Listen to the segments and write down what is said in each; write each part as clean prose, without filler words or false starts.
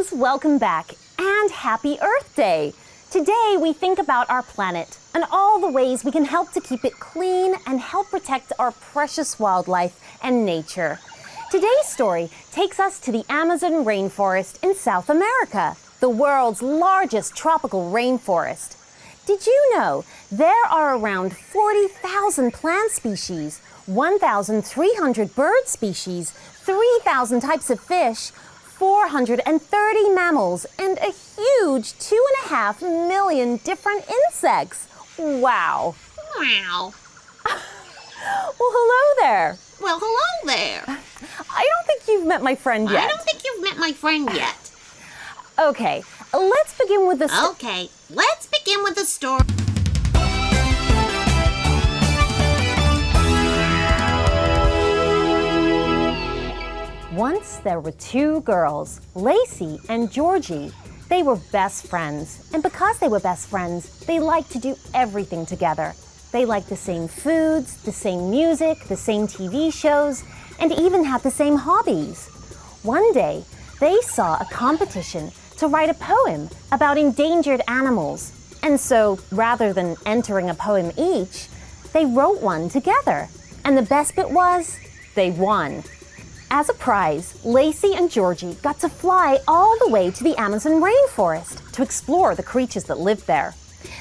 friends, welcome back and happy Earth Day. Today we think about our planet and all the ways we can help to keep it clean and help protect our precious wildlife and nature. Today's story takes us to the Amazon rainforest in South America, the world's largest tropical rainforest. Did you know there are around 40,000 plant species, 1,300 bird species, 3,000 types of fish, 430 mammals, and a huge 2.5 million different insects. Wow. Wow. Well, hello there. Well, hello there. I don't think you've met my friend yet. I don't think you've met my friend yet. Okay, let's begin with the Okay, let's begin with the story. Once there were two girls, Lacey and Georgie. They were best friends, and because they were best friends, they liked to do everything together. They liked the same foods, the same music, the same TV shows, and even had the same hobbies. One day, they saw a competition to write a poem about endangered animals. And so, rather than entering a poem each, they wrote one together. And the best bit was, they won. As a prize, Lacey and Georgie got to fly all the way to the Amazon rainforest to explore the creatures that lived there.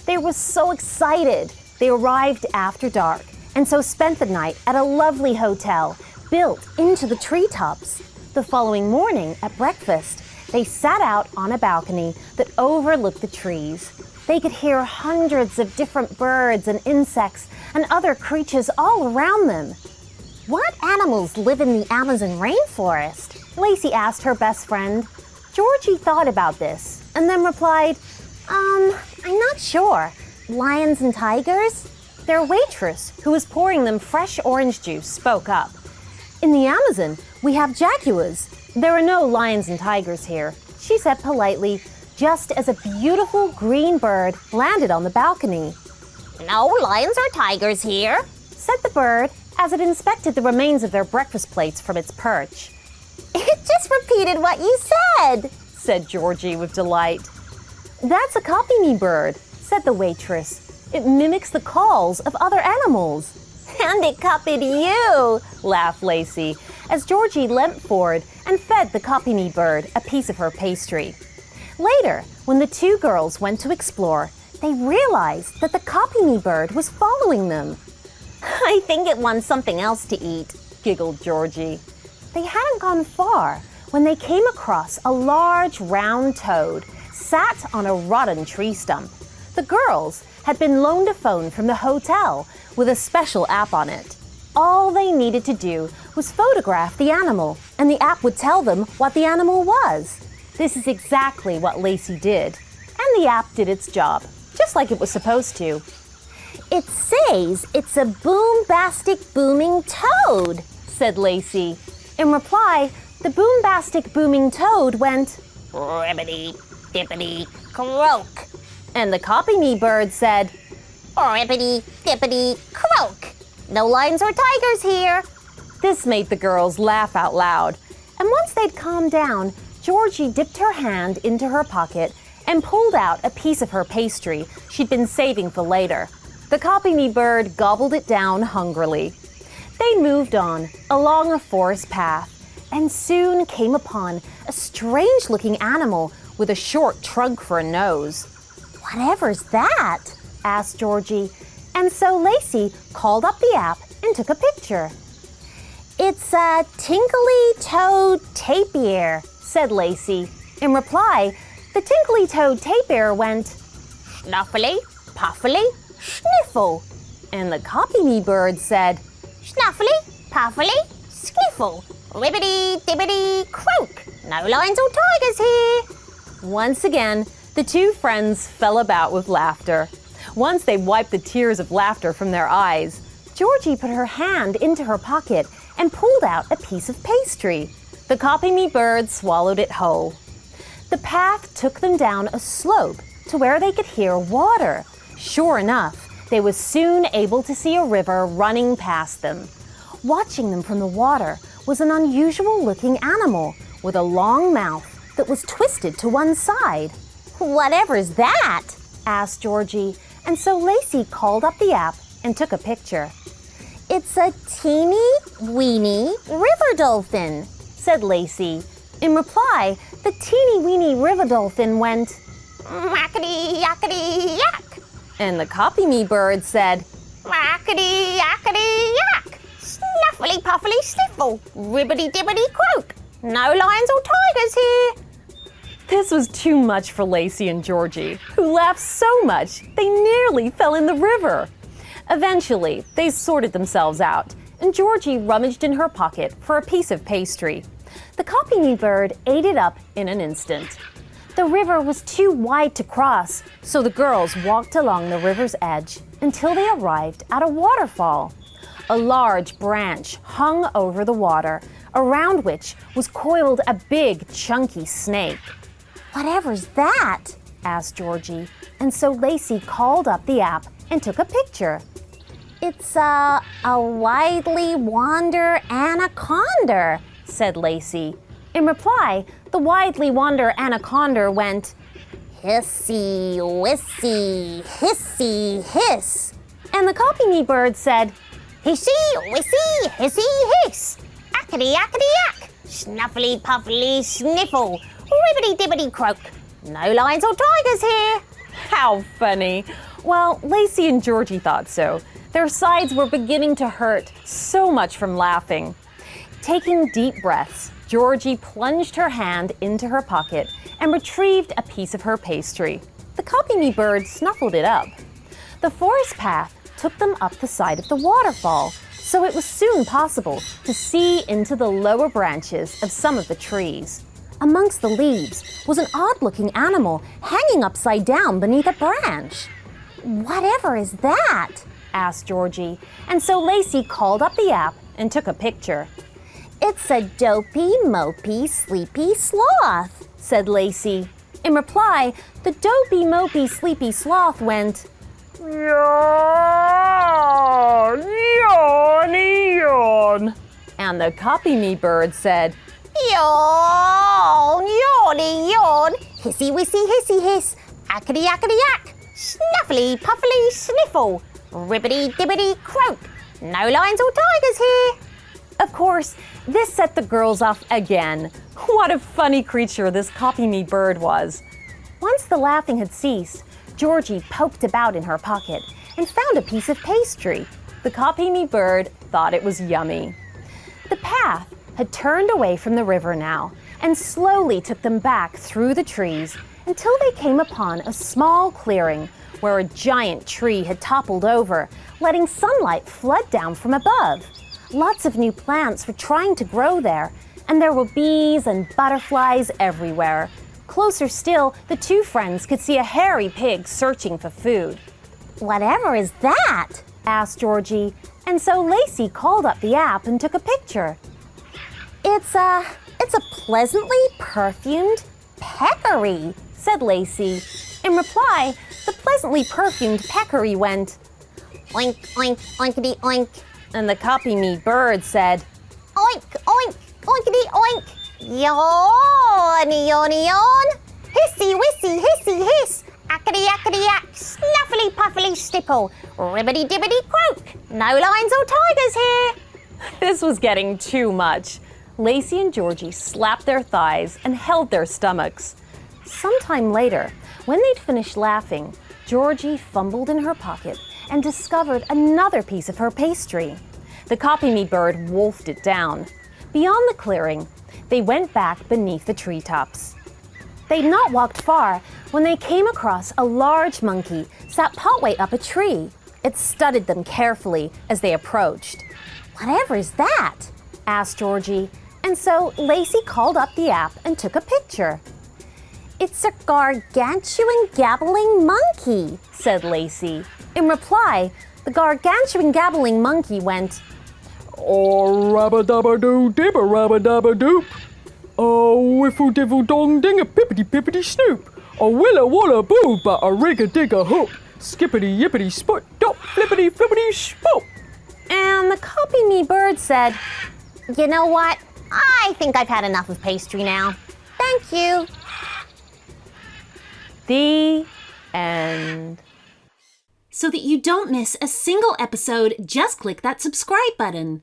They were so excited. They arrived after dark and so spent the night at a lovely hotel built into the treetops. The following morning at breakfast, they sat out on a balcony that overlooked the trees. They could hear hundreds of different birds and insects and other creatures all around them. What animals live in the Amazon rainforest? Lacey asked her best friend. Georgie thought about this and then replied, I'm not sure. Lions and tigers? Their waitress, who was pouring them fresh orange juice, spoke up. In the Amazon, we have jaguars. There are no lions and tigers here, she said politely, just as a beautiful green bird landed on the balcony. No lions or tigers here, said the bird as it inspected the remains of their breakfast plates from its perch. It just repeated what you said Georgie with delight. That's a copy-me bird, said the waitress. It mimics the calls of other animals. And it copied you, laughed Lacey, as Georgie leant forward and fed the copy-me bird a piece of her pastry. Later, when the two girls went to explore, they realized that the copy-me bird was following them. I think it wants something else to eat, giggled Georgie. They hadn't gone far when they came across a large round toad sat on a rotten tree stump. The girls had been loaned a phone from the hotel with a special app on it. All they needed to do was photograph the animal, and the app would tell them what the animal was. This is exactly what Lacey did, and the app did its job, just like it was supposed to. It says it's a boombastic booming toad, said Lacey. In reply, the boombastic booming toad went, ribbity, dippity, croak. And the copy-me bird said, ribbity, dippity, croak. No lions or tigers here. This made the girls laugh out loud. And once they'd calmed down, Georgie dipped her hand into her pocket and pulled out a piece of her pastry she'd been saving for later. The copy-me bird gobbled it down hungrily. They moved on along a forest path and soon came upon a strange-looking animal with a short trunk for a nose. Whatever's that? asked Georgie, and so Lacey called up the app and took a picture. It's a tinkly toad tapir, said Lacey. In reply, the tinkly toad tapir went, snuffly, puffly, sniffle. And the copy-me bird said, snuffly, puffly, skiffle, ribbity, dibbity, croak. No lions or tigers here. Once again, the two friends fell about with laughter. Once they wiped the tears of laughter from their eyes, Georgie put her hand into her pocket and pulled out a piece of pastry. The copy-me bird swallowed it whole. The path took them down a slope to where they could hear water. Sure enough, they were soon able to see a river running past them. Watching them from the water was an unusual-looking animal with a long mouth that was twisted to one side. Whatever's that? Asked Georgie, and so Lacey called up the app and took a picture. It's a teeny weeny river dolphin, said Lacey. In reply, the teeny weeny river dolphin went, Mackety yakety yak. And the copy me bird said, Mackety yakety yak. Snuffly puffly sniffle, ribbity dibbity croak. No lions or tigers here. This was too much for Lacey and Georgie, who laughed so much they nearly fell in the river. Eventually, they sorted themselves out, and Georgie rummaged in her pocket for a piece of pastry. The copy me bird ate it up in an instant. The river was too wide to cross, so the girls walked along the river's edge until they arrived at a waterfall. A large branch hung over the water, around which was coiled a big, chunky snake. Whatever's that? Asked Georgie, and so Lacey called up the app and took a picture. It's a widely wander anaconda, said Lacey. In reply, the widely wander anaconda went, Hissy, wissy, hissy, hiss. And the copy me bird said, Hissy, wissy, hissy, hiss. Akkity, akkity, ack. Snuffly, puffly, sniffle. Ribbity, dibbity, croak. No lions or tigers here. How funny. Well, Lacey and Georgie thought so. Their sides were beginning to hurt so much from laughing. Taking deep breaths, Georgie plunged her hand into her pocket and retrieved a piece of her pastry. The copy me bird snuffled it up. The forest path took them up the side of the waterfall, so it was soon possible to see into the lower branches of some of the trees. Amongst the leaves was an odd-looking animal hanging upside down beneath a branch. Whatever is that? Asked Georgie, and so Lacey called up the app and took a picture. It's a dopey, mopey, sleepy sloth, said Lacey. In reply, the dopey, mopey, sleepy sloth went, Yawn, yawn, yawn. And the copy me bird said, Yawn, yawny, yawn. Hissy, wissy, hissy, hiss. Akkity, akkity, ack. Snuffly, puffly, sniffle. Ribbity, dibbity, croak. No lions or tigers here. Of course, this set the girls off again. What a funny creature this copy me bird was. Once the laughing had ceased, Georgie poked about in her pocket and found a piece of pastry. The copy me bird thought it was yummy. The path had turned away from the river now and slowly took them back through the trees until they came upon a small clearing where a giant tree had toppled over, letting sunlight flood down from above. Lots of new plants were trying to grow there, and there were bees and butterflies everywhere. Closer still, the two friends could see a hairy pig searching for food. Whatever is that? Asked Georgie, and so Lacey called up the app and took a picture. It's a pleasantly perfumed peccary, said Lacey. In reply, the pleasantly perfumed peccary went, Oink, oink, oinkity, oink. And the copy me bird said, Oink, oink, oinkity, oink. Yawn, yawn, yawn. Hissy, wissy, hissy, hiss. Akkity, akkity, ack. Snuffly, puffly, stipple. Ribbity, dibbity, croak. No lions or tigers here. This was getting too much. Lacey and Georgie slapped their thighs and held their stomachs. Sometime later, when they'd finished laughing, Georgie fumbled in her pocket and discovered another piece of her pastry. The copy me bird wolfed it down. Beyond the clearing, they went back beneath the treetops. They'd not walked far when they came across a large monkey sat partway up a tree. It studied them carefully as they approached. Whatever is that? Asked Georgie, and so Lacey called up the app and took a picture. It's a gargantuan gabbling monkey, said Lacey. In reply, the gargantuan gabbling monkey went, Oh, rabba-dabba-doo-dibba-rabba-dabba-doop. Oh, whiffle-diffle-dong-ding-a-pippity-pippity-snoop. A willa-walla-boo, but a rig-a-dig-a-hoop. Skippity-yippity-sput, dop, flippity-flippity-spoop. And the copy me bird said, You know what? I think I've had enough of pastry now. Thank you. The end. So that you don't miss a single episode, just click that subscribe button.